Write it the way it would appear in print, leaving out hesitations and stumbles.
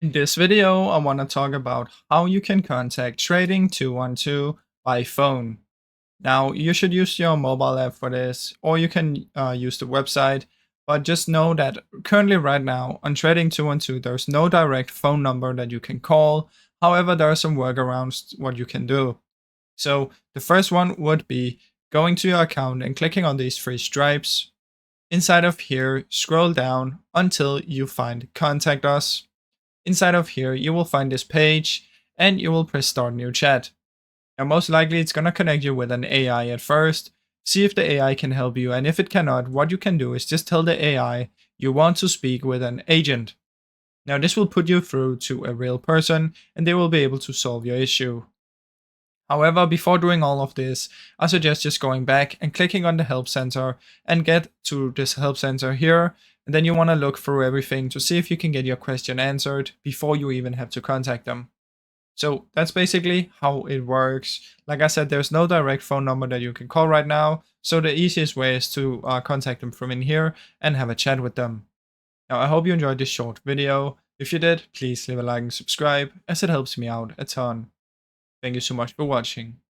In this video, I want to talk about how you can contact Trading 212 by phone. Now, you should use your mobile app for this, or you can use the website, but just know that currently right now on Trading 212, there's no direct phone number that you can call. However, there are some workarounds what you can do. So the first one would be going to your account and clicking on these three stripes. Inside of here, scroll down until you find Contact Us. Inside of here, you will find this page and you will press start new chat. Now, most likely it's going to connect you with an AI at first. See if the AI can help you. And if it cannot, what you can do is just tell the AI you want to speak with an agent. Now, this will put you through to a real person and they will be able to solve your issue. However, before doing all of this, I suggest just going back and clicking on the help center and get to this help center here. And then you want to look through everything to see if you can get your question answered before you even have to contact them. So that's basically how it works. Like I said, there's no direct phone number that you can call right now. So the easiest way is to contact them from in here and have a chat with them. Now, I hope you enjoyed this short video. If you did, please leave a like and subscribe as it helps me out a ton. Thank you so much for watching.